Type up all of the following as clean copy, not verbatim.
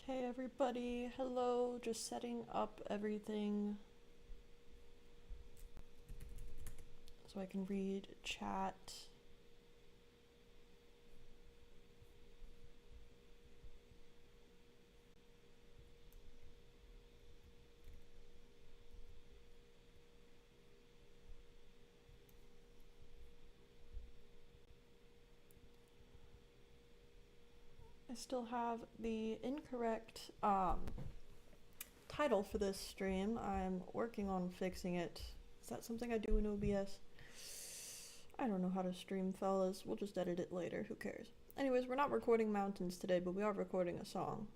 Hey everybody, hello, just setting up everything so I can read chat. I still have the incorrect title for this stream. I'm working on fixing it. Is that something I do in OBS? I don't know how to stream, fellas. We'll just edit it later. Who cares? Anyways, we're not recording mountains today, but we are recording a song.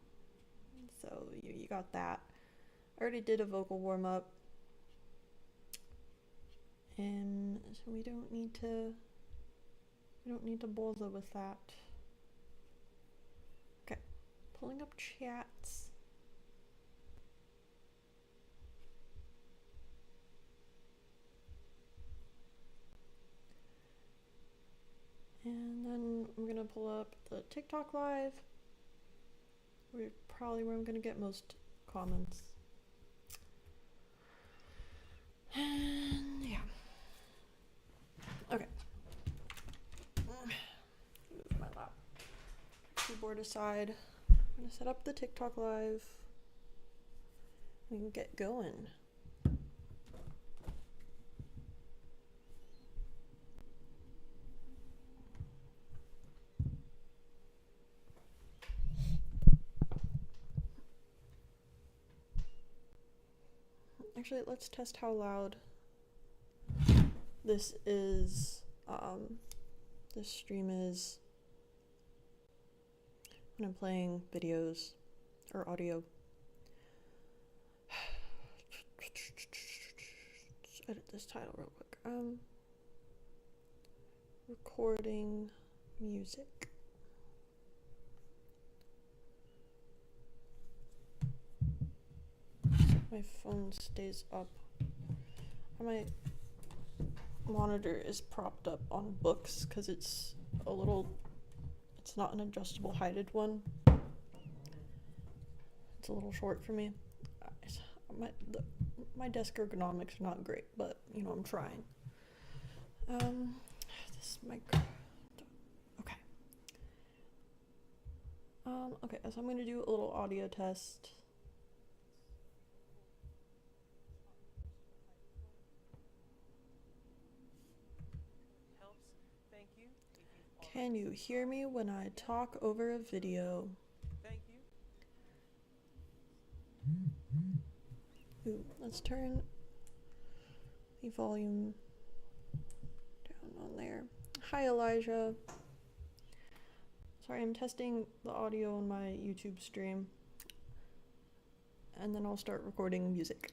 So you got that. I already did a vocal warm-up. And so we don't need to bother with that. Okay, pulling up chats. And then I'm gonna pull up the TikTok live. Probably where I'm gonna get most comments. And yeah. Okay. Move my keyboard aside. I'm gonna set up the TikTok live. We can get going. Actually, let's test how loud this is, this stream is when I'm playing videos or audio. Let's edit this title real quick. Recording music. My phone stays up. My monitor is propped up on books because it's not an adjustable heighted one. It's a little short for me. My desk ergonomics are not great, but you know, I'm trying. This mic. Okay. Okay, so I'm gonna do a little audio test. Can you hear me when I talk over a video? Thank you. Ooh, let's turn the volume down on there. Hi, Elijah. Sorry, I'm testing the audio on my YouTube stream. And then I'll start recording music.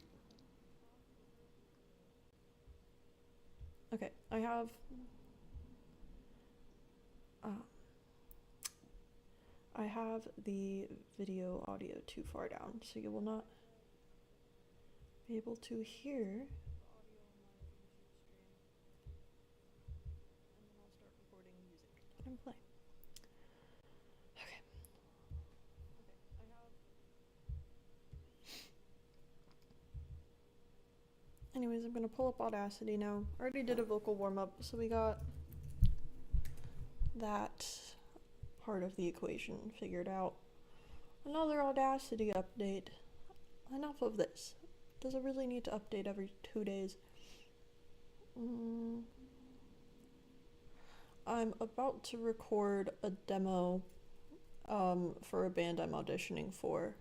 Okay, I have the video audio too far down, so you will not be able to hear. And then I'll start recording music that I'm playing. Okay. Anyways, I'm gonna pull up Audacity now. I already did a vocal warm-up, so we got that part of the equation figured out. Another Audacity update. Enough of this. Does it really need to update every 2 days? I'm about to record a demo for a band I'm auditioning for.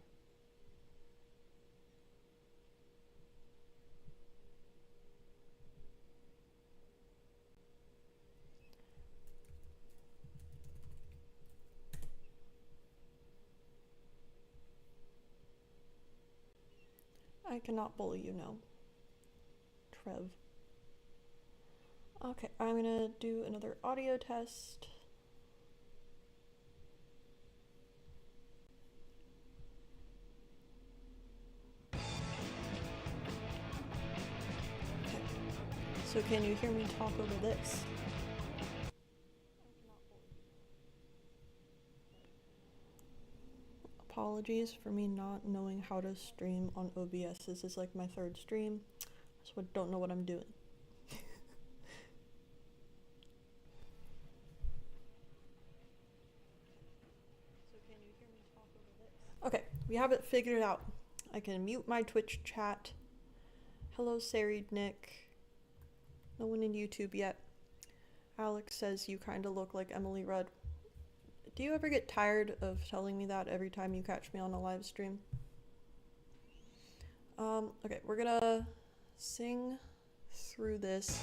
I cannot bully you now, Trev. Okay, I'm gonna do another audio test. Okay, so can you hear me talk over this? apologies for me not knowing how to stream on OBS. This is like my third stream, so I don't know what I'm doing. So can you hear me talk over this? Okay, we have it figured out. I can mute my Twitch chat. Hello, Sarid Nick. No one in YouTube yet. Alex says you kind of look like Emily Rudd. Do you ever get tired of telling me that every time you catch me on a live stream? Okay, we're gonna sing through this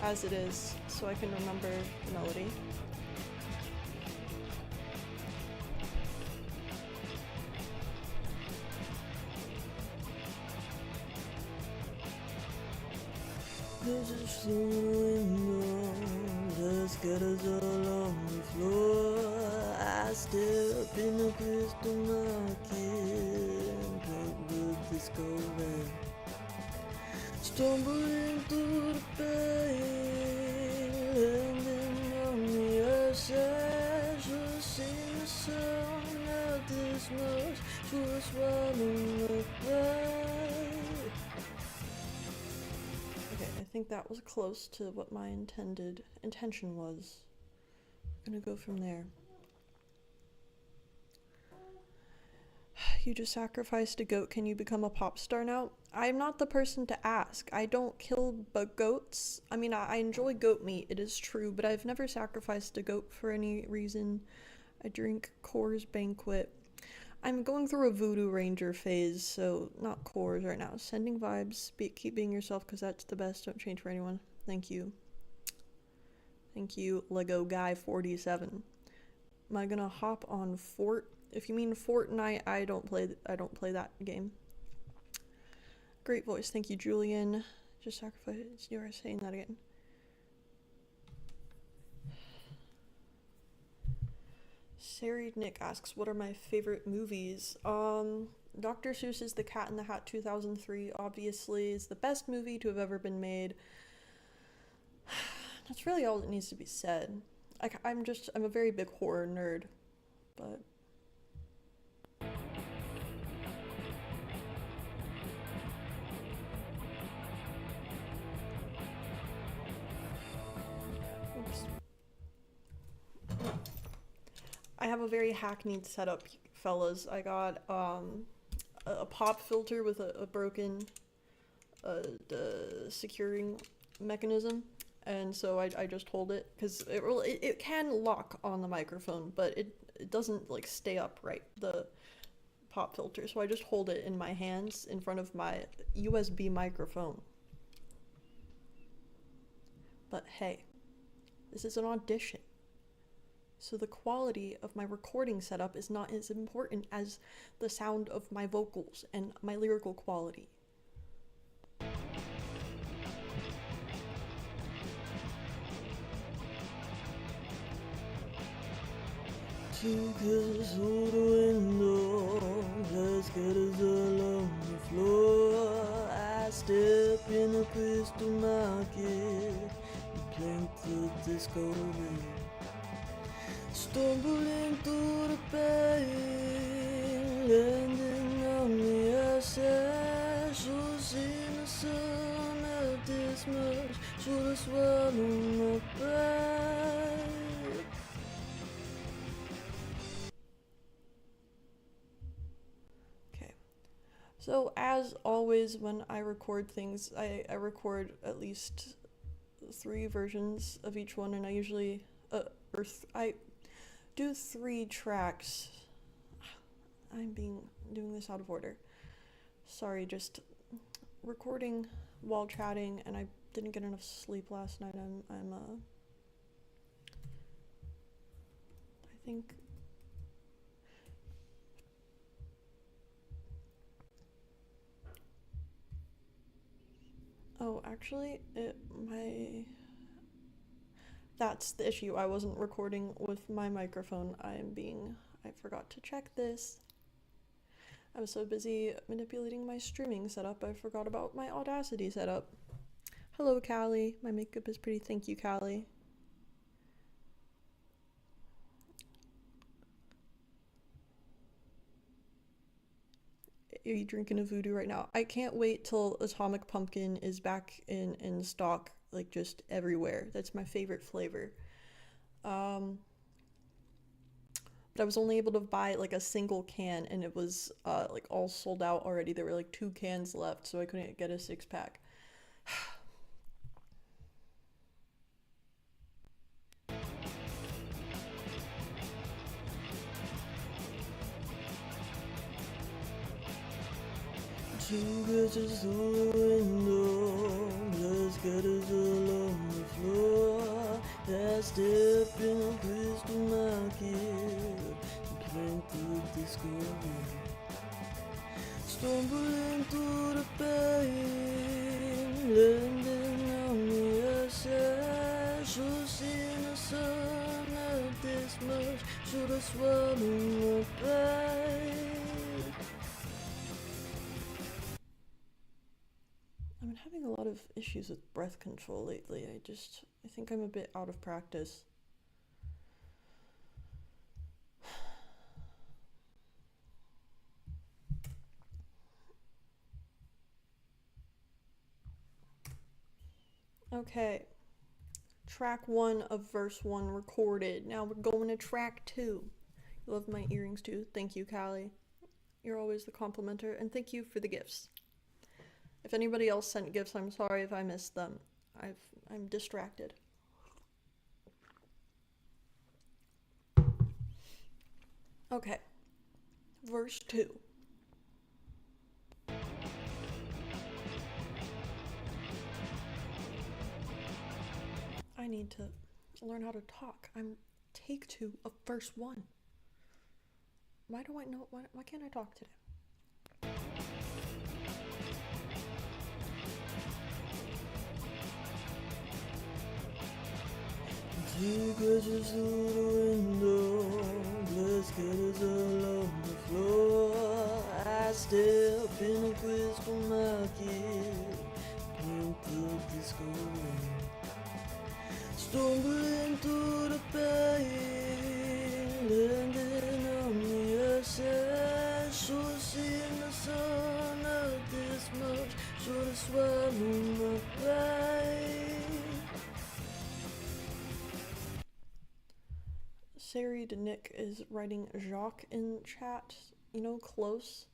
as it is so I can remember the melody. There's a window that scatters all on the floor. I step in the crystal market and cut the disco red. Stumbling through the pain, landing on the other side. Should've seen the sun out this much. Should've swallowed the pride. I think that was close to what my intention was. I'm gonna go from there. You just sacrificed a goat. Can you become a pop star now? I'm not the person to ask. I don't kill goats. I mean, I enjoy goat meat, it is true, but I've never sacrificed a goat for any reason. I drink Coors Banquet. I'm going through a Voodoo Ranger phase, so not Coors right now. Sending vibes, keep being yourself because that's the best. Don't change for anyone. Thank you. Thank you, Lego Guy 47. Am I gonna hop on Fort? If you mean Fortnite, I don't play that game. Great voice, thank you, Julian. Just sacrifice. You are saying that again. Sarid Nick asks, what are my favorite movies? Dr. Seuss's The Cat in the Hat 2003 obviously is the best movie to have ever been made. That's really all that needs to be said. I'm a very big horror nerd, but... Oops. I have a very hackneyed setup, fellas. I got a pop filter with a broken securing mechanism, and so I just hold it because it can lock on the microphone, but it doesn't like stay upright, the pop filter. So I just hold it in my hands in front of my USB microphone. But hey, this is an audition. So the quality of my recording setup is not as important as the sound of my vocals and my lyrical quality. Two kisses through the window, glass scatters all on the floor. I step in a crystal market and plank the disco ring. Stumbling through the pain, landing on the other side. Should've seen the sun out this much. Should've swallowed my pride. Okay. So as always, when I record things, I record at least 3 versions of each one, and I usually I do 3 tracks. I'm doing this out of order. Sorry, just recording while chatting, and I didn't get enough sleep last night. I think oh, actually, that's the issue. I wasn't recording with my microphone. I forgot to check this. I was so busy manipulating my streaming setup, I forgot about my Audacity setup. Hello, Callie. My makeup is pretty. Thank you, Callie. Are you drinking a voodoo right now? I can't wait till Atomic Pumpkin is back in stock, like just everywhere. That's my favorite flavor. Um, but I was only able to buy like a single can, and it was like all sold out already. There were like two cans left, so I couldn't get a six pack. Two bitches through the window, blood scatters all on the floor. I step in a crystal market and climb through the disco. Stumbling through the pain, landing on the outside. Should seen the sun not this much, should have swallowed my pride. I've been having a lot of issues with breath control lately. I think I'm a bit out of practice. Okay, track one of verse one recorded. Now we're going to track two. You love my earrings too. Thank you, Callie. You're always the complimenter, and thank you for the gifts. If anybody else sent gifts, I'm sorry if I missed them. I'm distracted. Okay, verse 2. I need to learn how to talk. I'm take 2 of verse 1. Why do I know? Why can't I talk today? Take crutches through the window, blood scatters all on the floor. I step in a crystal market, climb through the disco. Stumbling through the pain, landing on the outside. Should've seen the sun not this much, should've swallowed my pride. Sari to Nick is writing Jacques in chat. You know, close.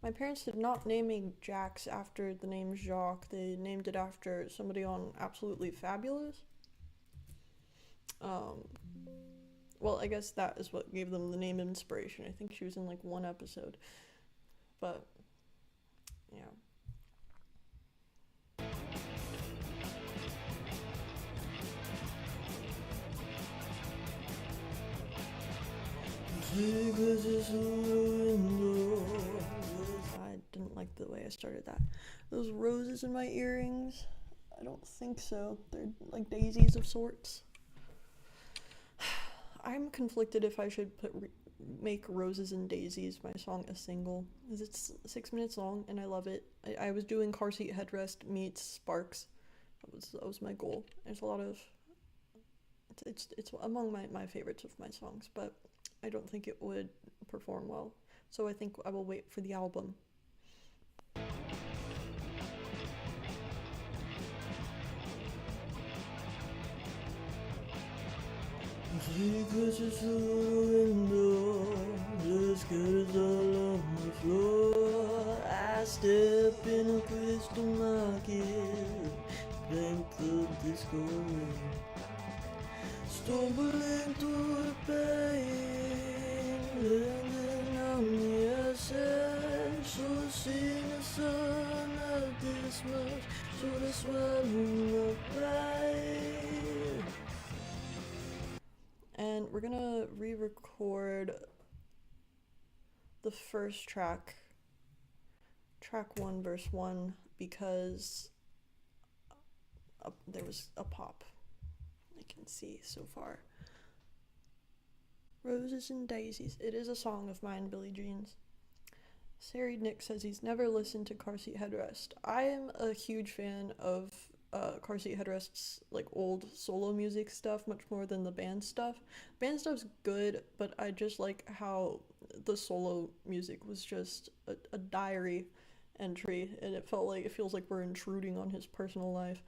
My parents did not name me Jax after the name Jacques. They named it after somebody on Absolutely Fabulous. Well, I guess that is what gave them the name Inspiration. I think she was in like one episode. But, yeah. I didn't like the way I started that. Those roses in my earrings? I don't think so. They're like daisies of sorts. I'm conflicted if I should make Roses and Daisies my song a single, because it's 6 minutes long and I love it. I was doing Car Seat Headrest meets Sparks. That was my goal. There's a lot of it's among my favorites of my songs, but I don't think it would perform well. So I think I will wait for the album. Three crutches through the window, blood scatters all on the floor. I step in a crystal market, climb through the disco. Stumbling through the pain, landing on the outside. Should've seen the sun not this much, should've swallowed my pride. And we're gonna re-record the first track, track 1, verse 1, because there was a pop. I can see so far. Roses and Daisies. It is a song of mine, Billie Jean's. Sari Nick says he's never listened to Car Seat Headrest. I am a huge fan of Car Seat Headrest's like old solo music stuff much more than the band stuff. Band stuff's good, but I just like how the solo music was just a diary entry, and it feels like we're intruding on his personal life.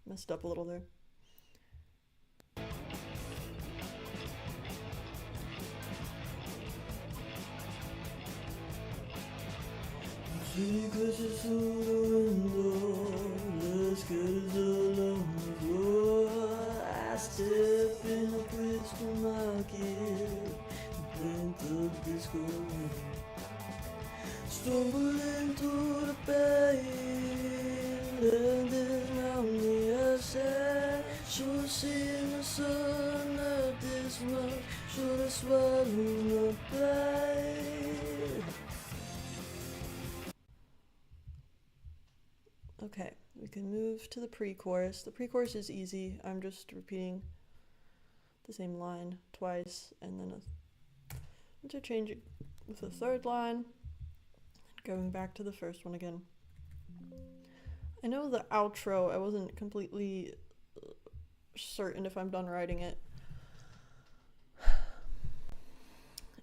Messed up a little there. I step in a crystal market, plant the disco, stumble into the bay, landing on the other side. Should see in the sun of this much, should have swallowed a bite. Okay, we can move to the pre-chorus. The pre-chorus is easy. I'm just repeating the same line twice, and then interchanging with the third line, going back to the first one again. I know the outro, I wasn't completely certain if I'm done writing it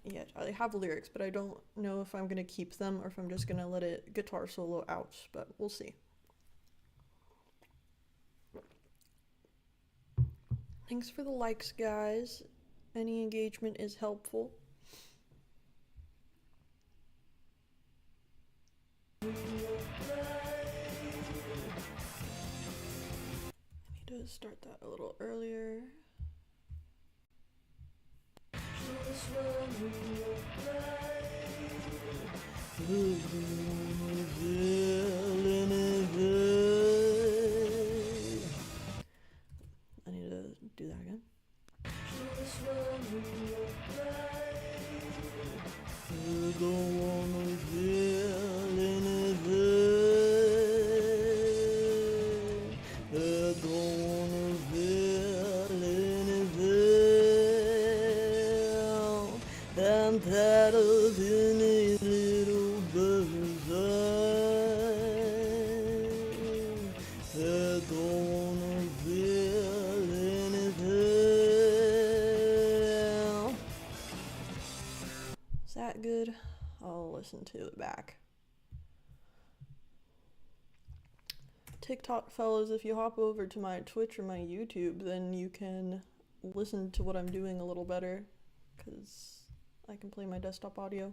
yet. I have lyrics, but I don't know if I'm gonna keep them or if I'm just gonna let it guitar solo out, but we'll see. Thanks for the likes, guys. Any engagement is helpful. I need to start that a little earlier. I need to do that again. I don't wanna feel anything. I don't wanna feel anything. I'm tired of any little bird's eye. I don't wanna feel anything. Is that good? I'll listen to it back. TikTok fellas, if you hop over to my Twitch or my YouTube, then you can listen to what I'm doing a little better, because I can play my desktop audio.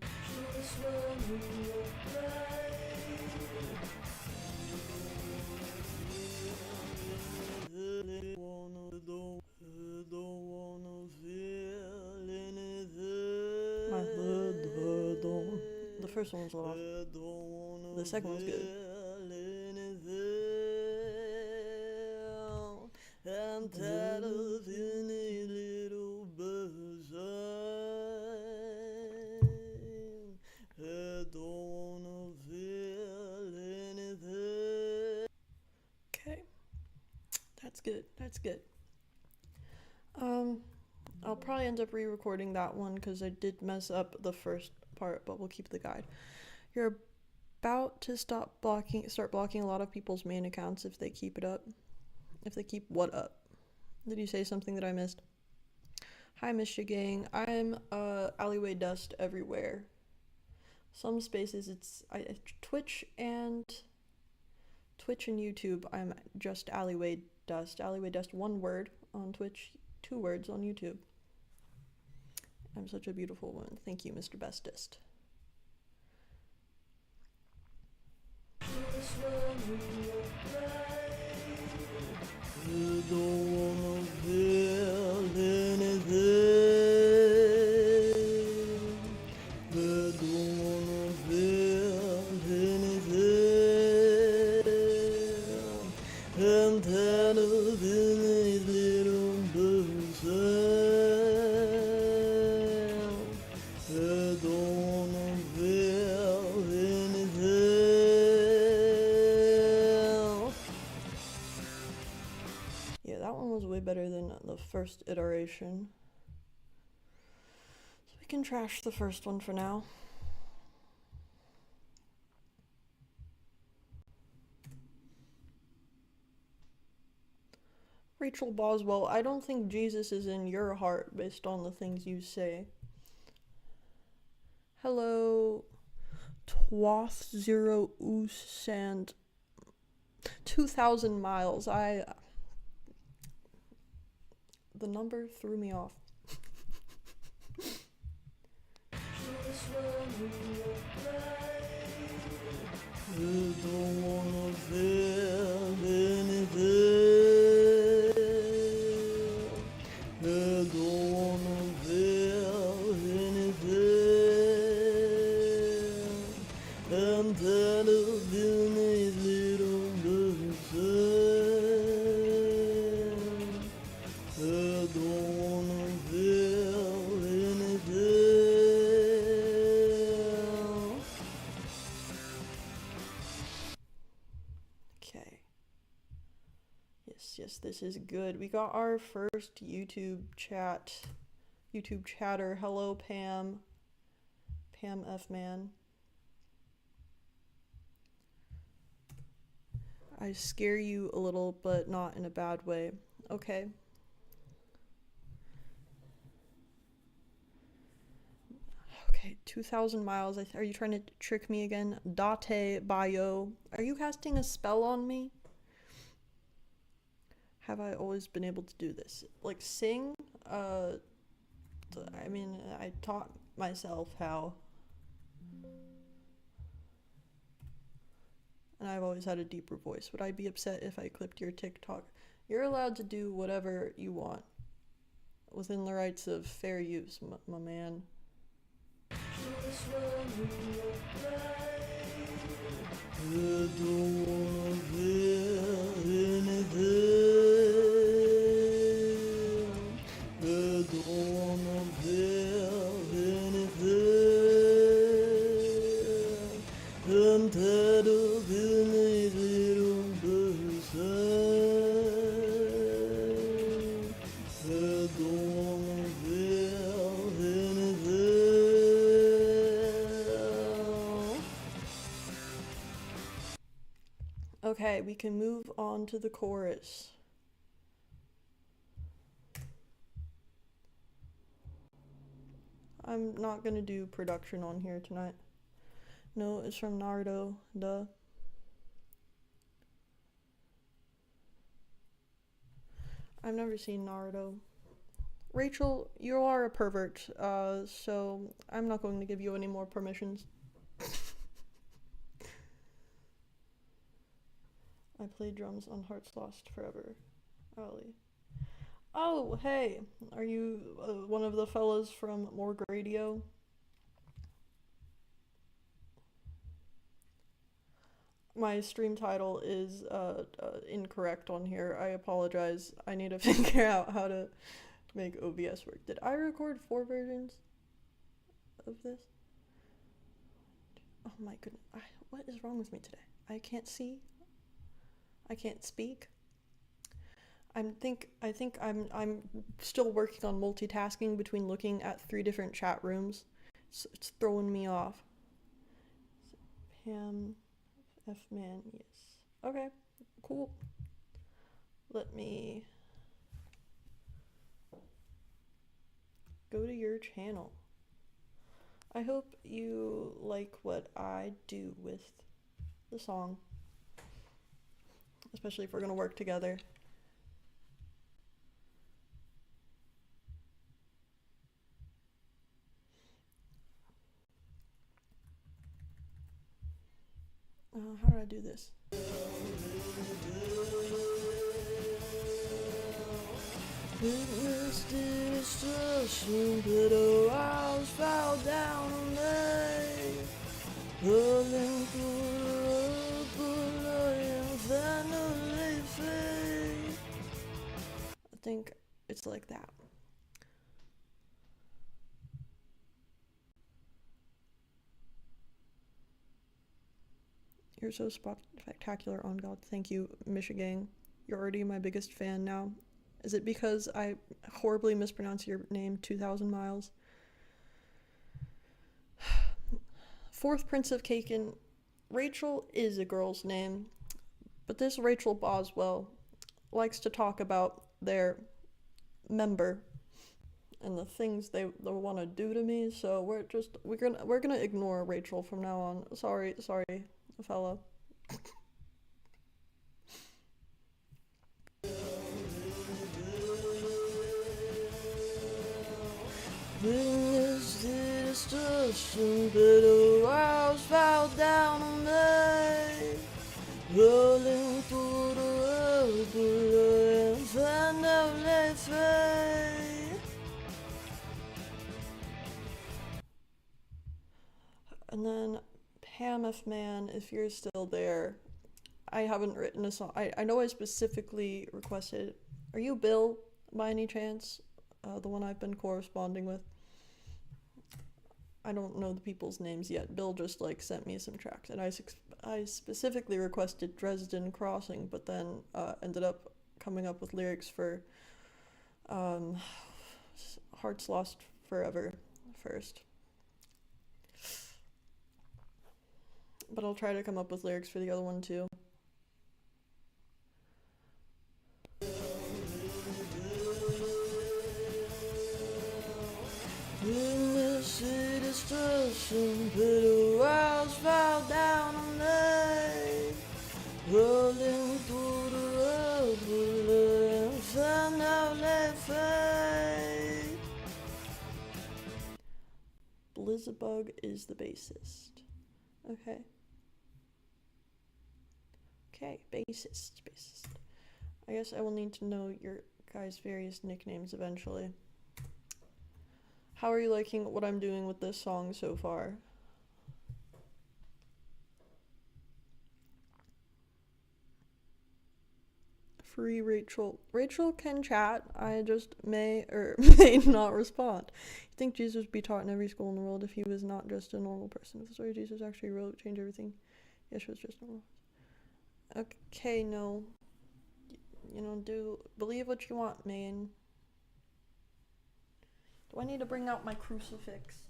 The first one was a little off. The second one's good. I'm tired of any little bird's eye. I don't wanna feel anything. Okay, that's good. That's good. I'll probably end up re-recording that one because I did mess up the first part, but we'll keep the guide. You're about to start blocking a lot of people's main accounts if they keep it up. If they keep what up? Did you say something that I missed? Hi, Miss Gang. I'm alleyway dust everywhere. Some spaces it's Twitch and YouTube. I'm just alleyway dust. Alleyway dust, one word on Twitch, 2 words on YouTube. I'm such a beautiful woman. Thank you, Mr. Bestest. I don't wanna feel anything. I don't wanna feel anything. I'm tired of any little bird's eye. I don't wanna feel anything. Yeah, that one was way better than the first iteration. I can trash the first one for now. Rachel Boswell, I don't think Jesus is in your heart based on the things you say. Hello, Twath Zero Oos Sand. 2,000 miles. The number threw me off. You don't wanna feel anything. You don't wanna feel anything. I'm tired of being a little person. You don't wanna feel anything. Okay. Yes, this is good. We got our first YouTube chatter. Hello, Pam. Pam F. Man. I scare you a little, but not in a bad way. Okay. Okay, 2,000 miles. Are you trying to trick me again? Date Bayo. Are you casting a spell on me? Have I always been able to do this? Like, sing? I mean, I taught myself how. And I've always had a deeper voice. Would I be upset if I clipped your TikTok? You're allowed to do whatever you want. Within the rights of fair use, my man. You don't wanna feel anything. You don't wanna feel anything. I'm tired of being a little person. You don't wanna feel anything. Okay, we can move on to the chorus. I'm not gonna do production on here tonight. No, it's from Naruto, duh. I've never seen Naruto. Rachel, you are a pervert, so I'm not going to give you any more permissions. I played drums on Hearts Lost Forever. Ollie. Oh, hey, are you one of the fellas from Morgue Radio? My stream title is incorrect on here. I apologize. I need to figure out how to make OBS work. Did I record 4 versions of this? Oh my goodness. What is wrong with me today? I can't see. I can't speak. I think I'm still working on multitasking between looking at 3 different chat rooms. So it's throwing me off. Pam F man, yes. Okay, cool. Let me go to your channel. I hope you like what I do with the song, especially if we're gonna work together. How do I do this? Witness the destruction, but a house fell down on me. Rolling through the lions and the fade. I think it's like that. You're so spectacular, on God. Thank you, Michigan. You're already my biggest fan now. Is it because I horribly mispronounce your name 2,000 miles? Fourth Prince of Caken, Rachel is a girl's name, but this Rachel Boswell likes to talk about their member and the things they want to do to me. So we're gonna ignore Rachel from now on. Sorry, fella. Witness the destruction, bitter walls fall down on me, rolling through the rubble and finally free. And then Pam F. Man, if you're still there, I haven't written a song. I know I specifically requested. Are you Bill by any chance? The one I've been corresponding with. I don't know the people's names yet. Bill just sent me some tracks, and I specifically requested Dresden Crossing, but then ended up coming up with lyrics for Hearts Lost Forever first. But I'll try to come up with lyrics for the other one too. Witness the destruction, bitter walls fall down on me, rolling through the rubble and finally fade. Blizzbug is the bassist. Okay. Okay, bassist. I guess I will need to know your guys' various nicknames eventually. How are you liking what I'm doing with this song so far? Free Rachel. Rachel can chat. I just may or may not respond. You think Jesus would be taught in every school in the world if he was not just a normal person? If the story of Jesus actually wrote, changed everything, Yeshua was just normal. Okay, no. Do believe what you want, man. Do I need to bring out my crucifix?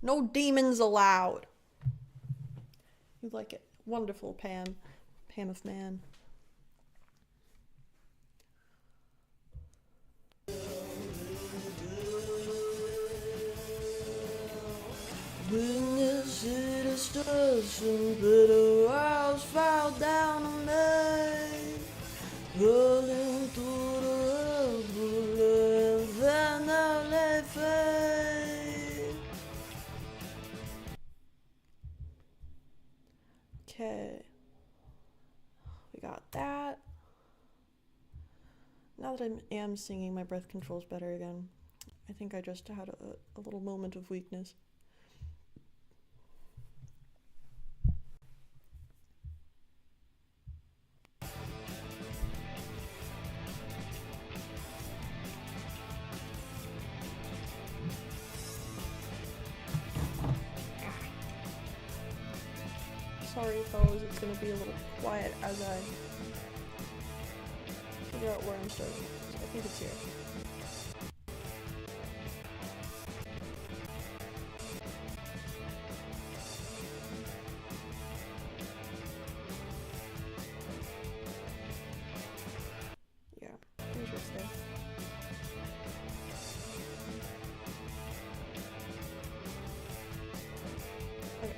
No demons allowed. You like it. Wonderful, Pam. Pam of Man. Witness the destruction, bitter walls fall down on me, rolling through the rubble and finally fade. Okay, we got that. Now that I am singing, my breath control's better again. I think I just had a little moment of weakness. Sorry, fellas, it's gonna be a little quiet as I figure out where I'm starting. I think it's here. Yeah, pretty sure it's there. Okay.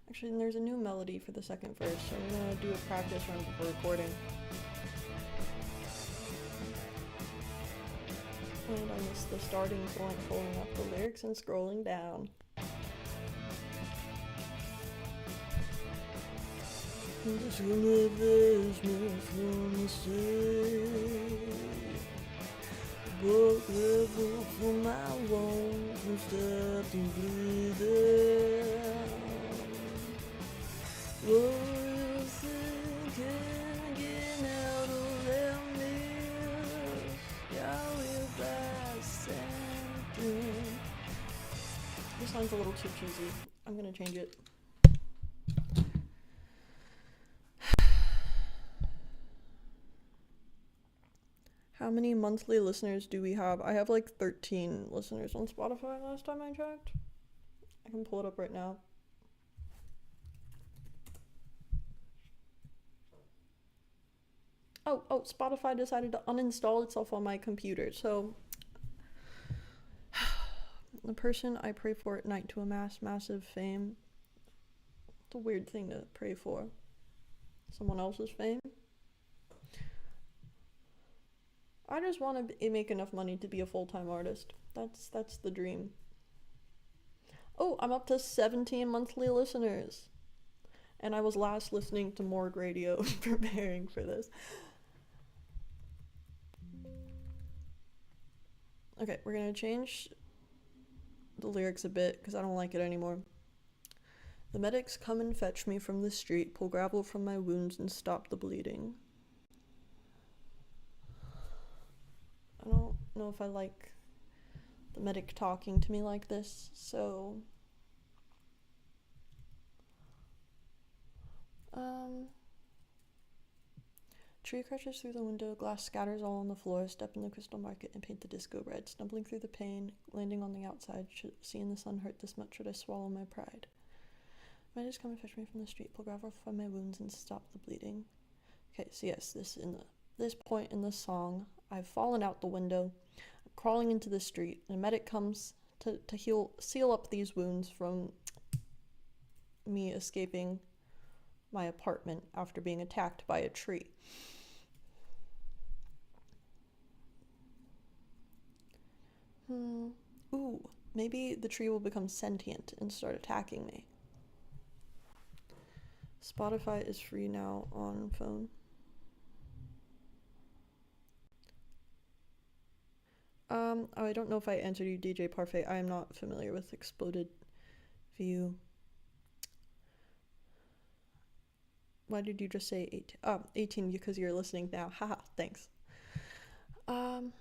Actually, there's a new melody for the second verse, so I'm gonna do a practice run before recording. And I missed the starting point, pulling up the lyrics and scrolling down. This universe from the sea, broke level from my lungs and starting bleeding. What you thinking, getting out of them mirrors? You're by something. This line's a little too cheesy. I'm gonna change it. How many monthly listeners do we have? I have like 13 listeners on Spotify last time I checked. I can pull it up right now. Oh, Spotify decided to uninstall itself on my computer. So the person I pray for at night to amass massive fame. It's a weird thing to pray for. Someone else's fame. I just want to make enough money to be a full-time artist. That's the dream. Oh, I'm up to 17 monthly listeners. And I was last listening to Morgue Radio preparing for this. Okay, we're gonna change the lyrics a bit because I don't like it anymore. The medics come and fetch me from the street, pull gravel from my wounds and stop the bleeding. I don't know if I like the medic talking to me like this, so tree crashes through the window, glass scatters all on the floor, step in the crystal market and paint the disco red, stumbling through the pain, landing on the outside, seeing the sun hurt this much, should I swallow my pride? Medics come and fetch me from the street, pull gravel from my wounds and stop the bleeding. Okay, so yes, this point in the song, I've fallen out the window, I'm crawling into the street, and a medic comes to seal up these wounds from me escaping my apartment after being attacked by a tree. Ooh, maybe the tree will become sentient and start attacking me. Spotify is free now on phone. I don't know if I answered you, DJ Parfait. I am not familiar with Exploded View. Why did you just say 18? 18 because you're listening now. Haha, thanks. I'm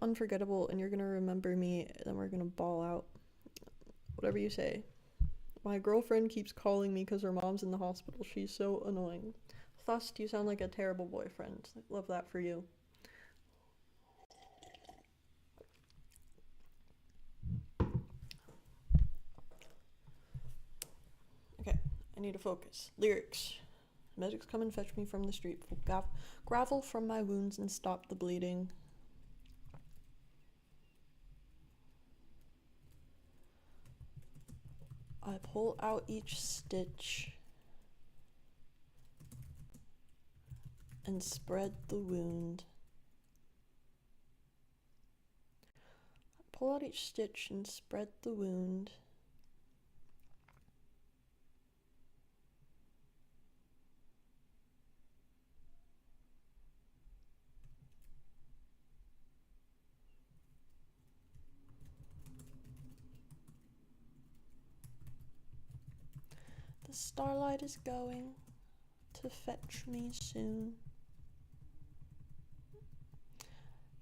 unforgettable and you're gonna remember me and then we're gonna ball out. Whatever you say. My girlfriend keeps calling me because her mom's in the hospital. She's so annoying. Thus, you sound like a terrible boyfriend. Love that for you. Okay, I need to focus. Lyrics. Medics come and fetch me from the street. Gravel from my wounds and stop the bleeding. I pull out each stitch and spread the wound. I pull out each stitch and spread the wound. The starlight is going to fetch me soon.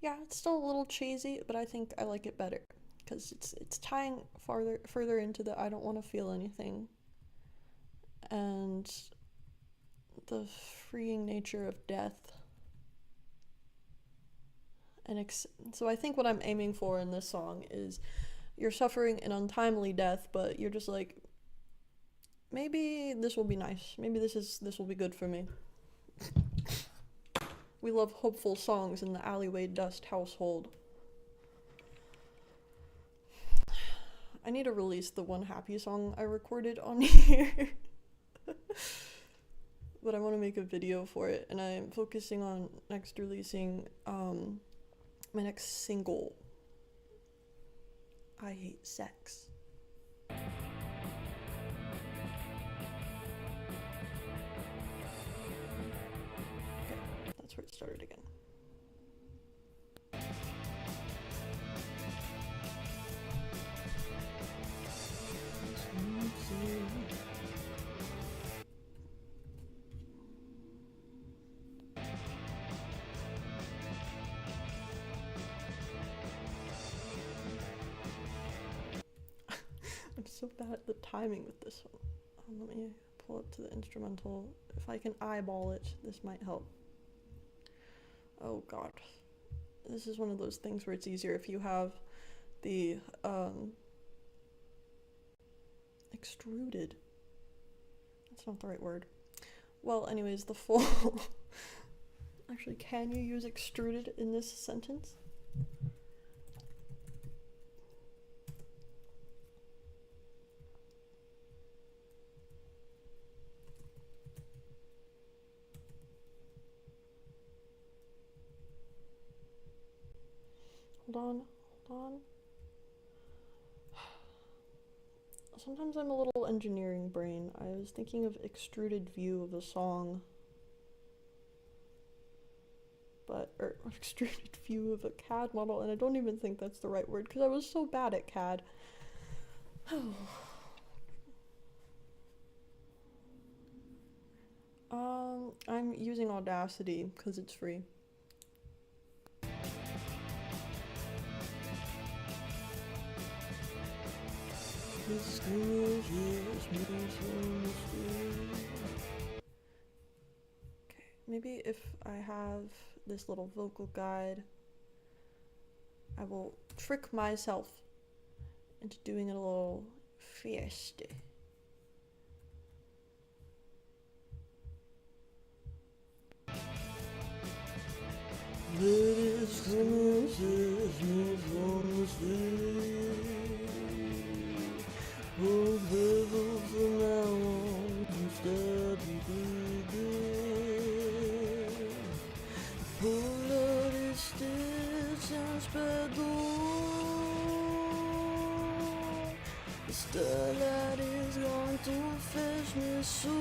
Yeah, it's still a little cheesy, but I think I like it better because it's tying further into the I don't want to feel anything and the freeing nature of death. And so I think what I'm aiming for in this song is you're suffering an untimely death, but you're just like, maybe this will be nice. Maybe this will be good for me. We love hopeful songs in the Alleyway Dust household. I need to release the one happy song I recorded on here. But I want to make a video for it, and I'm focusing on next releasing my next single, I Hate Sex. That's where it started again. I'm so bad at the timing with this one. Let me pull up to the instrumental. If I can eyeball it, this might help. Oh god. this is one of those things where it's easier if you have the extruded. That's not the right word. Well, anyways, the full. Actually, can you use extruded in this sentence? Hold on. Sometimes I'm a little engineering brain. I was thinking of extruded view of a song. Or extruded view of a CAD model, and I don't even think that's the right word because I was so bad at CAD. I'm using Audacity because it's free. Okay, maybe if I have this little vocal guide, I will trick myself into doing it a little fiesta. Starlight is going to fetch me soon.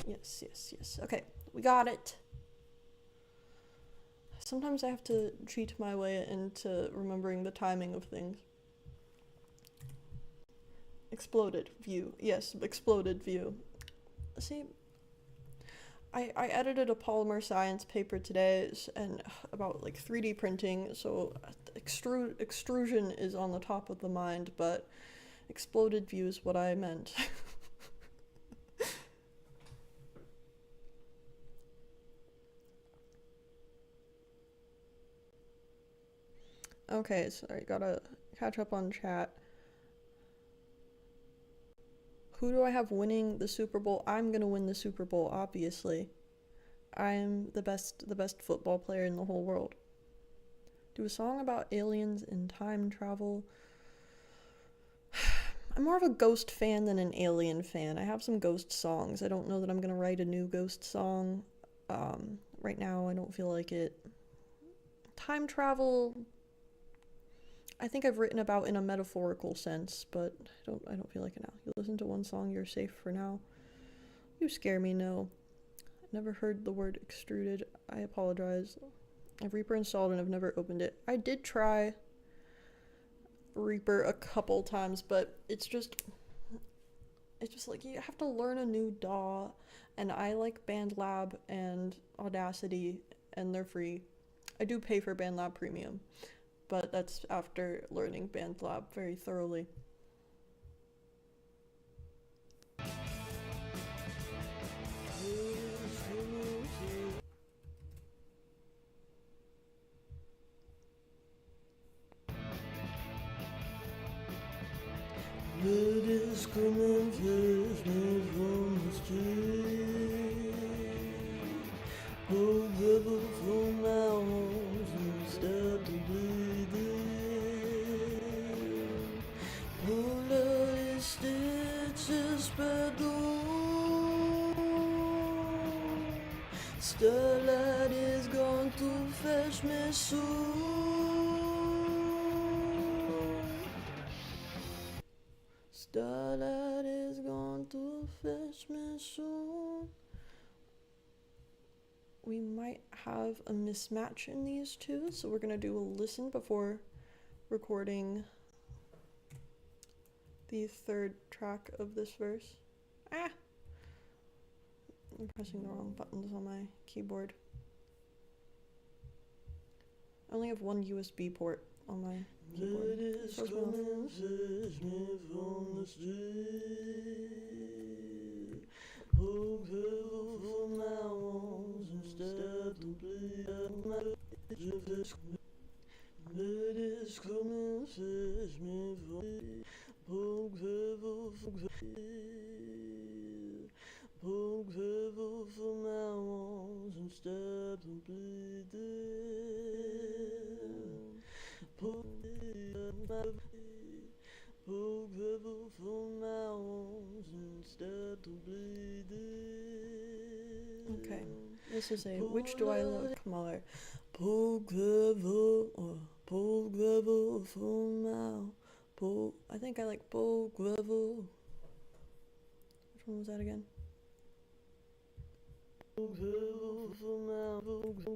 Yes. Okay, we got it. Sometimes I have to cheat my way into remembering the timing of things. Exploded view. Yes, exploded view. See, I edited a polymer science paper today and about like 3D printing, so extrusion is on the top of the mind, but exploded view is what I meant. Okay, sorry, gotta catch up on chat. Who do I have winning the Super Bowl? I'm gonna win the Super Bowl, obviously. I'm the best football player in the whole world. Do a song about aliens and time travel. I'm more of a Ghost fan than an Alien fan. I have some Ghost songs. I don't know that I'm gonna write a new Ghost song. Right now I don't feel like it. Time travel, I think I've written about in a metaphorical sense, but I don't feel like it now. You listen to one song, you're safe for now. You scare me, no. I've never heard the word extruded. I apologize. I've Reaper installed and I've never opened it. I did try Reaper a couple times, but it's just like you have to learn a new DAW, and I like BandLab and Audacity, and they're free. I do pay for BandLab Premium, but that's after learning BandLab very thoroughly. Ladies come and fetch me from the street. Oh, rebel from my arms and start to breathe. Pull out his stitches, spread the wound. Starlight is going to fetch me soon. Starlight is going to fetch me soon. We might have a mismatch in these two, so we're gonna do a listen before recording the third track of this verse. I'm pressing the wrong buttons on my keyboard. I only have one USB port on my keyboard. Ladies come and fetch me from the street. Oh, girl, from now on, instead to bleed Ladies come and fetch me from Poke hevel for my wounds instead to bleed Poke hevel for my wounds instead to bleed Okay, this is a which do I look more? Poke hevel for my I think I like poke level. Which one was that again? Poke hevel for my wounds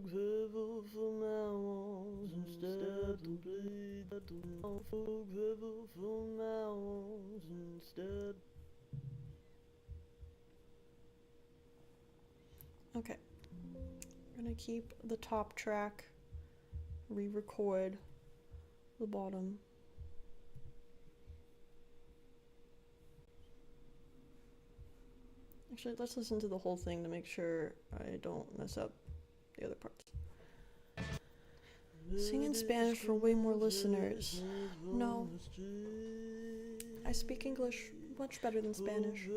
instead to bleed Poke hevel for my wounds instead. Okay, we're gonna keep the top track, re-record the bottom. Actually, let's listen to the whole thing to make sure I don't mess up the other parts. Sing in Spanish for way more listeners. No, I speak English much better than Spanish.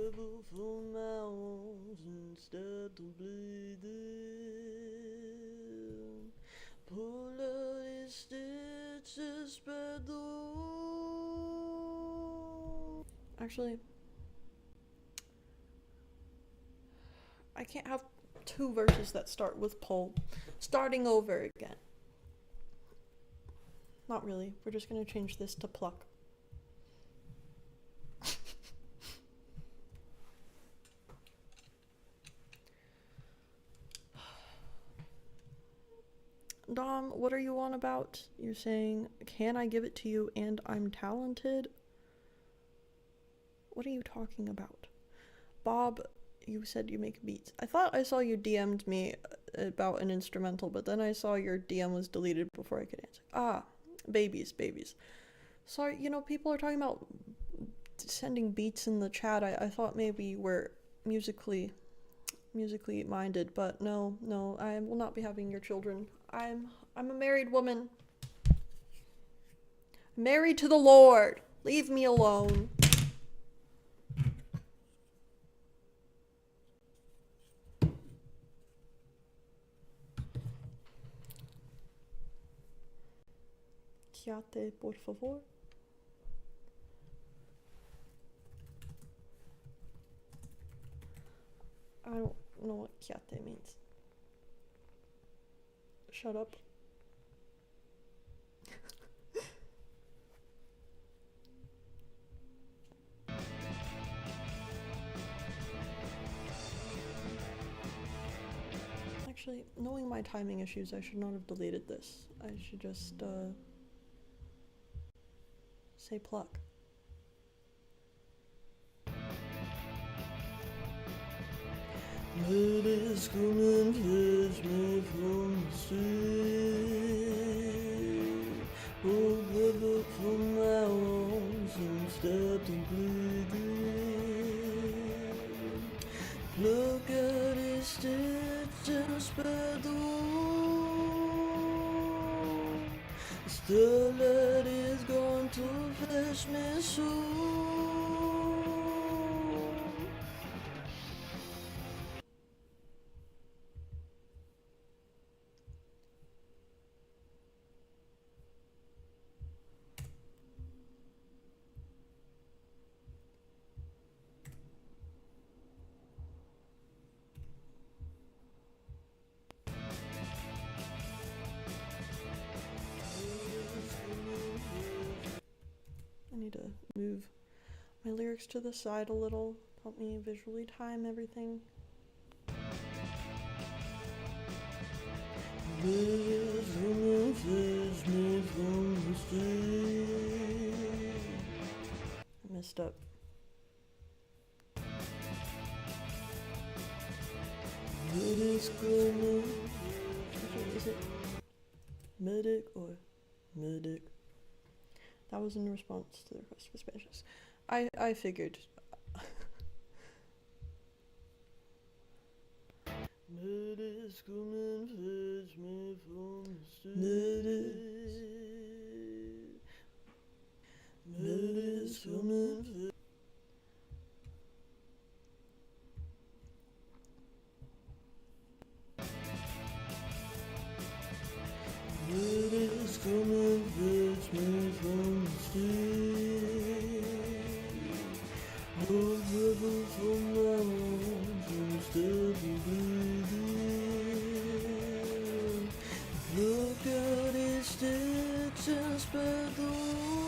Actually, I can't have two verses that start with pull. Starting over again. Not really. We're just gonna change this to pluck. Dom, what are you on about? You're saying, can I give it to you and I'm talented? What are you talking about? Bob, you said you make beats. I thought I saw you DM'd me about an instrumental, but then I saw your DM was deleted before I could answer. Ah, babies. Sorry, people are talking about sending beats in the chat. I thought maybe you were musically minded, but no, I will not be having your children. I'm a married woman. Married to the Lord. Leave me alone. Quédate, por favor. I don't know what quédate means. Shut up. Actually, knowing my timing issues, I should not have deleted this. I should just, say pluck. Ladies come and fetch me from the street Poke hevel for my wounds instead to bleeding Look at his stitch and spread the wound The lad is going to fetch me soon I need to move my lyrics to the side a little. Help me visually time everything. Ladies come and fetch me from the street I messed up. Ladies come and Is it medic or medic? That was in response to the request for Spanish. I figured. Ladies, come and fetch me from the street. Ladies, come and fetch. Ladies, come and fetch me from the street. Oh, rebel from my arms instead of bleeding. Look at his stitch and spread the wound.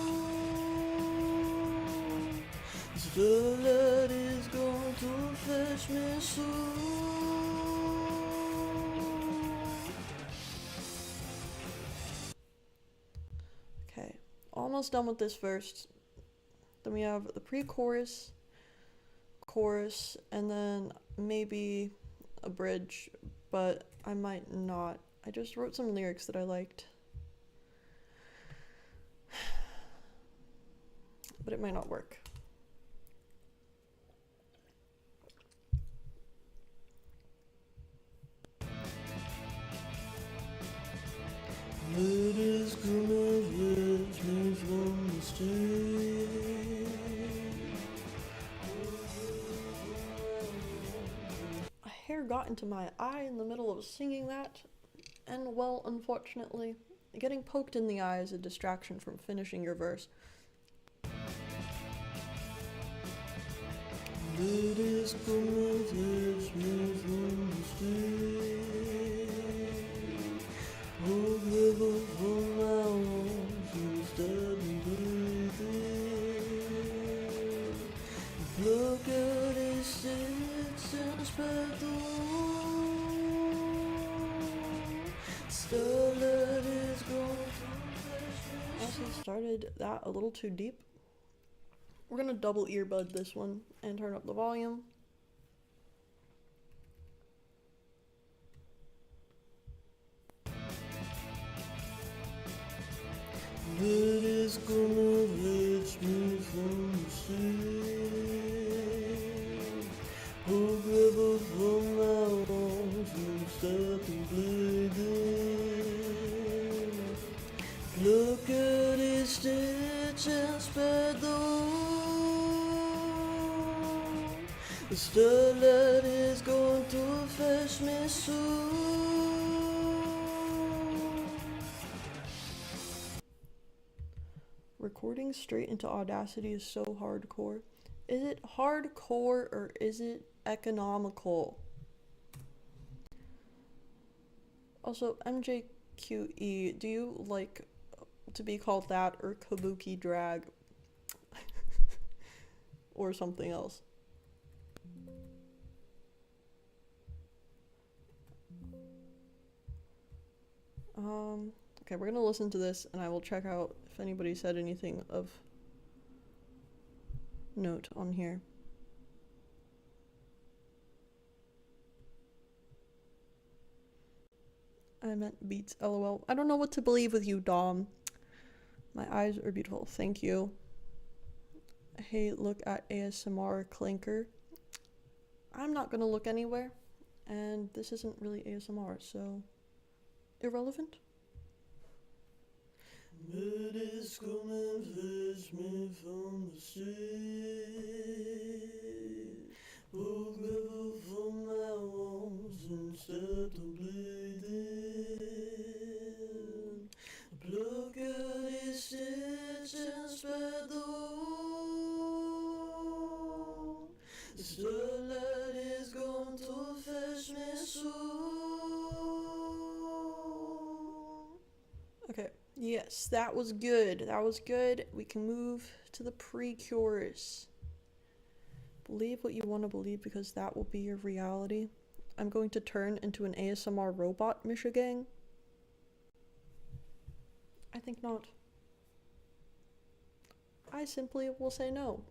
The lad is going to fetch me soon. Okay, almost done with this verse. Then we have the pre-chorus, chorus, and then maybe a bridge, but I might not. I just wrote some lyrics that I liked. But it might not work. Ladies, come and fetch me from the street. A hair got into my eye in the middle of singing that, and well, unfortunately, getting poked in the eye is a distraction from finishing your verse. Ladies, come and fetch me from the street. Oh, rebel from my arms instead of bleeding. Look at his stitch and spread the wound. Starlight is going to fetch me. Also started that a little too deep. We're gonna double earbud this one and turn up the volume. Ladies, come and fetch me from the street. Oh, rebel from my arms instead of bleeding. Look at his stitch and spread the wound. The starlight is going to fetch me soon. Recording straight into Audacity is so hardcore. Is it hardcore or is it economical? Also, MJQE, do you like to be called that or kabuki drag? Or something else? Okay, we're gonna listen to this and I will check out if anybody said anything of note on here. I meant beats, lol. I don't know what to believe with you, Dom. My eyes are beautiful, thank you. Hey, look at ASMR Clinker. I'm not gonna look anywhere, and this isn't really ASMR, so irrelevant. Ladies, come and fetch me from the street. Oh, rebel from my arms instead of bleeding. Pluck at his stitch and spread the wound. The starlight is going to fetch me soon. Okay, yes, that was good. That was good. We can move to the pre-chorus. Believe what you want to believe because that will be your reality. I'm going to turn into an ASMR robot, Michigang. I think not. I simply will say no.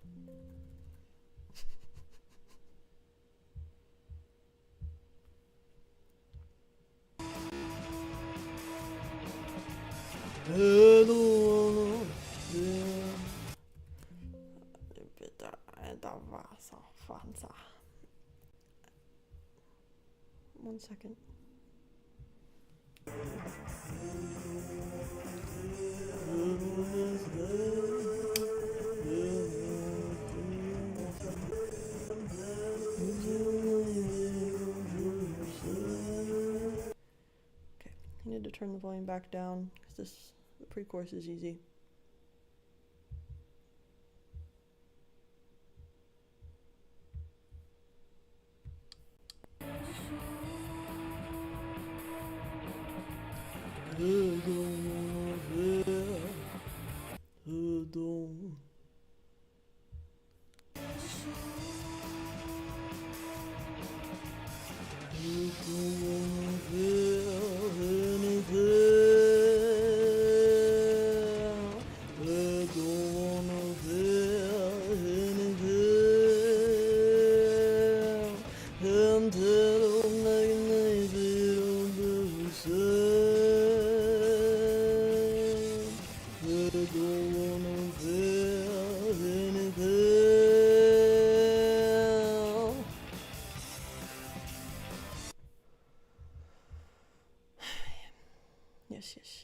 1 second. Okay, I need to turn the volume back down because the pre-chorus is easy.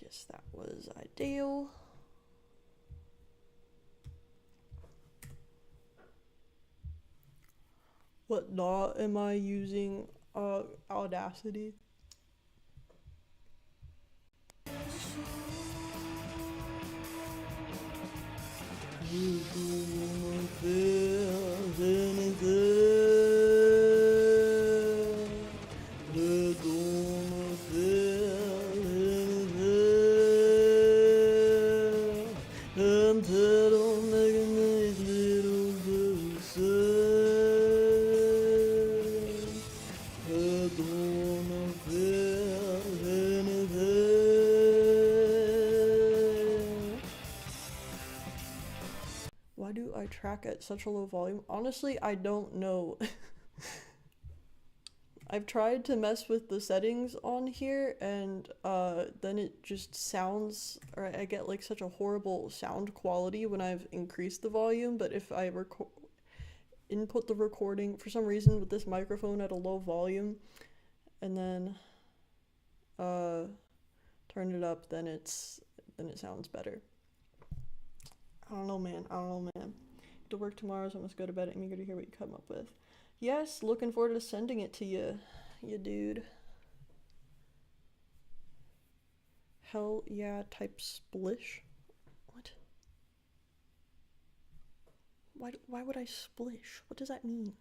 Yes, that was ideal. What law am I using? Audacity. Why do I track at such a low volume? Honestly, I don't know. I've tried to mess with the settings on here and then it just sounds, or I get like such a horrible sound quality when I've increased the volume, but if I input the recording for some reason with this microphone at a low volume and then turn it up, then it sounds better. I don't know, man. To work tomorrow, so I must go to bed. I'm eager to hear what you come up with. Yes, looking forward to sending it to you, dude. Hell yeah, type splish. What? Why would I splish? What does that mean?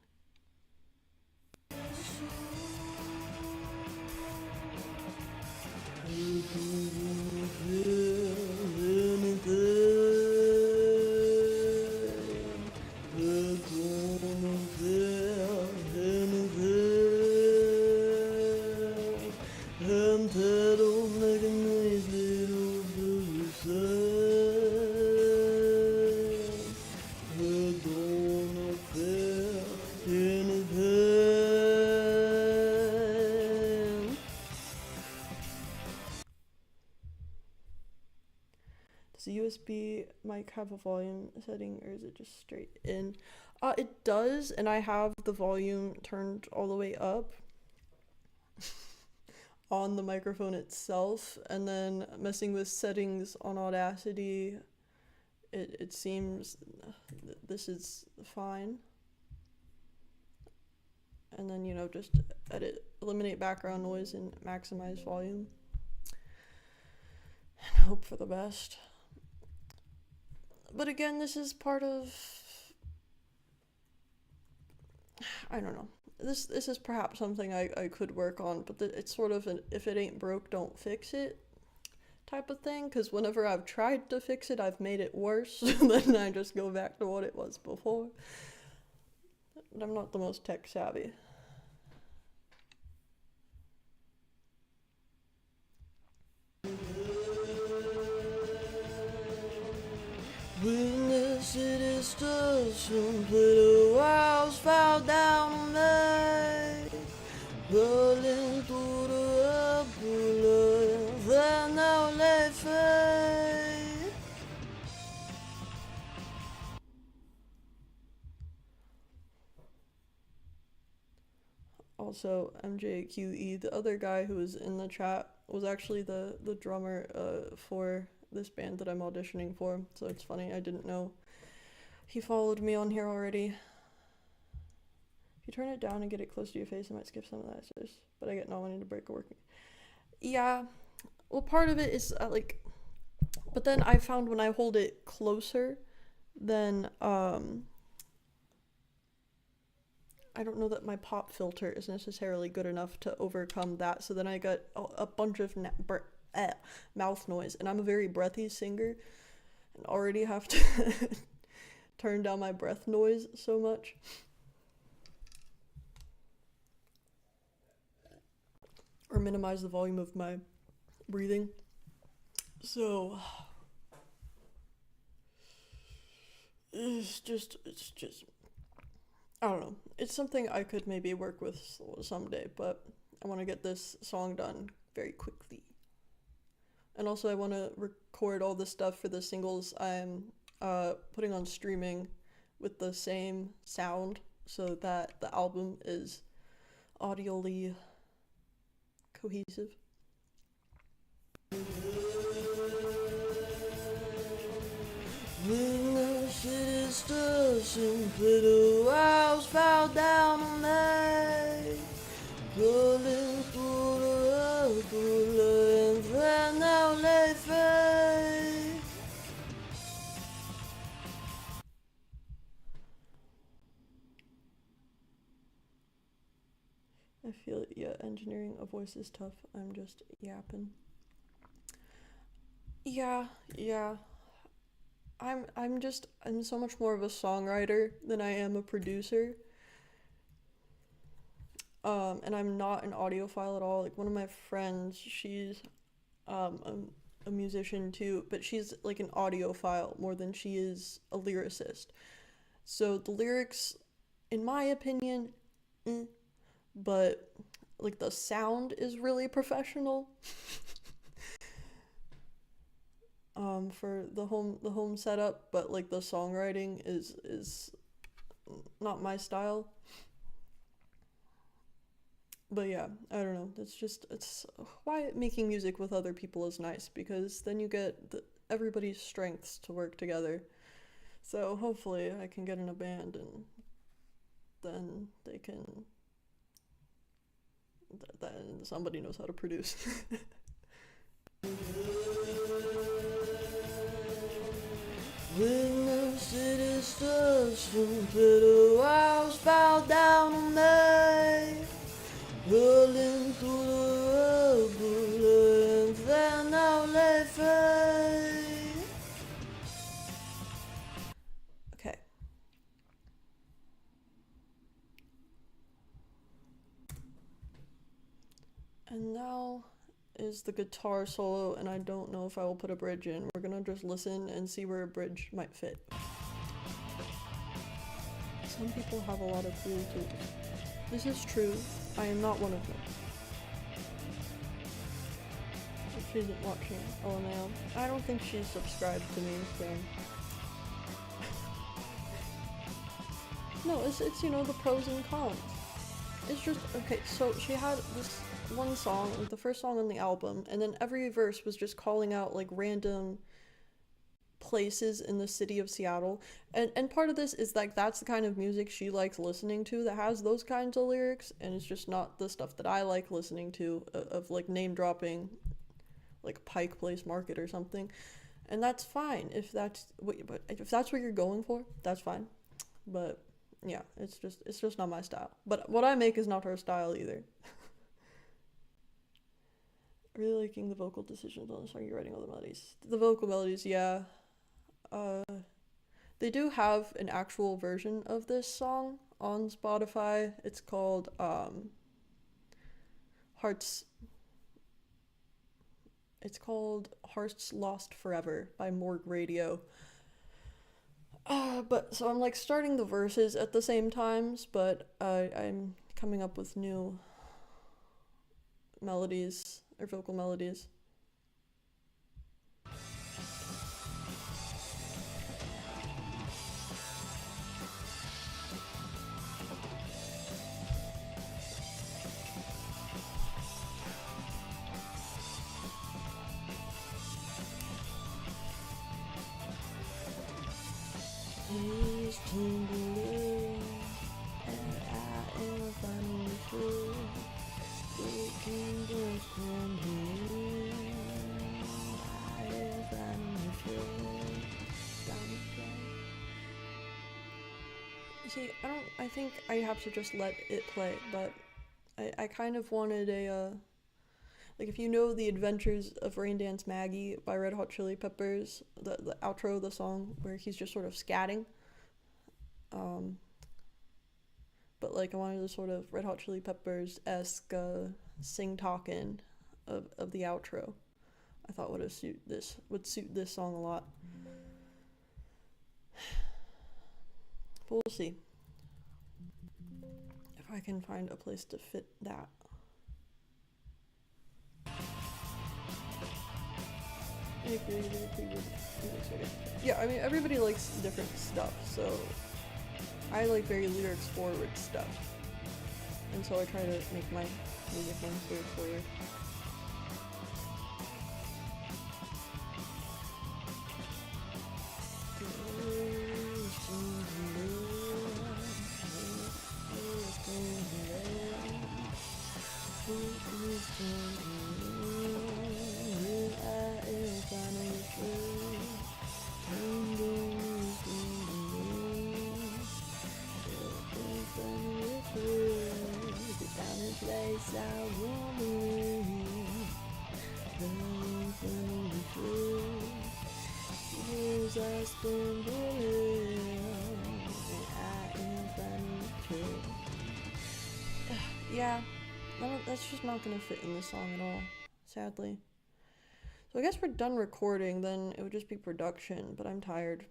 Does the USB mic have a volume setting or is it just straight in? It does, and I have the volume turned all the way up on the microphone itself, and then messing with settings on Audacity, it seems this is fine. And then, just eliminate background noise and maximize volume. And hope for the best. But again, this is part of, I don't know. This is perhaps something I could work on, but it's sort of an if it ain't broke, don't fix it type of thing, because whenever I've tried to fix it, I've made it worse, then I just go back to what it was before. But I'm not the most tech savvy. When the city station played the walls fall down on me, rolling through the ambulance, then now they fade. Also, MJQE, the other guy who was in the chat, was actually the drummer for this band that I'm auditioning for. So it's funny, I didn't know he followed me on here already. If you turn it down and get it close to your face, I might skip some of that. But I get nominated to break a working. Yeah, well, part of it is like, but then I found when I hold it closer, then I don't know that my pop filter is necessarily good enough to overcome that. So then I got a bunch of mouth noise, and I'm a very breathy singer, and already have to turn down my breath noise so much. Or minimize the volume of my breathing. So it's just I don't know. It's something I could maybe work with someday, but I want to get this song done very quickly. And also I want to record all the stuff for the singles I'm putting on streaming with the same sound so that the album is audially cohesive. When the city stirs and little house fell down on me, pulling through the cooler and then now lay fade. I feel it, yeah, engineering a voice is tough. I'm just yapping. Yeah. I'm so much more of a songwriter than I am a producer. And I'm not an audiophile at all. Like one of my friends, she's a musician too, but she's like an audiophile more than she is a lyricist. So the lyrics, in my opinion, but like the sound is really professional. For the home setup, but like the songwriting is not my style. But yeah, I don't know. It's why making music with other people is nice, because then you get everybody's strengths to work together. So hopefully I can get in a band and then they can then somebody knows how to produce. When the city stirs and little house fell down on me, rolling through the rubble and then now lay fade. Okay. And now is the guitar solo, and I don't know if I will put a bridge in. We're gonna just listen and see where a bridge might fit. Some people have a lot of cool tools. This is true. I am not one of them. If she isn't watching, LMAO. I don't think she's subscribed to me, so. No, it's you know, the pros and cons. It's just, okay, so she had this one song, like the first song on the album, and then every verse was just calling out like random places in the city of Seattle. And part of this is like that's the kind of music she likes listening to that has those kinds of lyrics, and it's just not the stuff that I like listening to of like name dropping like Pike Place Market or something. And that's fine if that's what you're going for, that's fine. But yeah, it's just not my style. But what I make is not her style either. Really liking the vocal decisions on the song. You're writing all the melodies. The vocal melodies, yeah. They do have an actual version of this song on Spotify. It's called Hearts. It's called Hearts Lost Forever by Morgue Radio. But so I'm like starting the verses at the same times, but I'm coming up with new melodies or vocal melodies. Please tumbling, and I am finally free. The kingdom's crumbling. I am finally free. See, I think I have to just let it play, but I kind of wanted a, like, if you know The Adventures of Rain Dance Maggie by Red Hot Chili Peppers, the outro of the song where he's just sort of scatting, um, but like I wanted a sort of Red Hot Chili Peppers-esque sing talking of the outro. I thought would suit this song a lot. But we'll see if I can find a place to fit that. Yeah, I mean, everybody likes different stuff, so I like very lyrics forward stuff. And so I try to make my music more lyrics forward. Place I want years I spend I am finally true. Yeah, that's just not gonna fit in this song at all, sadly. So I guess we're done recording, then it would just be production, but I'm tired.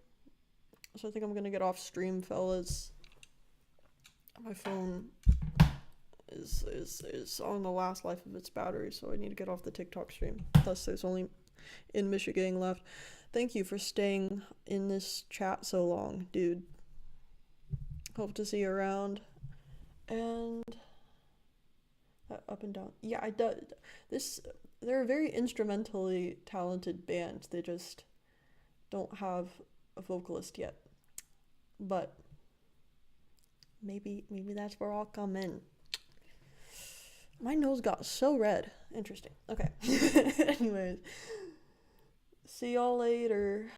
So I think I'm gonna get off stream, fellas. My phone is on the last life of its battery, so I need to get off the TikTok stream. Plus, there's only in Michigan left. Thank you for staying in this chat so long, dude. Hope to see you around. And up and down. Yeah, I do. They're a very instrumentally talented band. They just don't have a vocalist yet. But maybe that's where I'll come in. My nose got so red. Interesting. Okay. Anyways, see y'all later.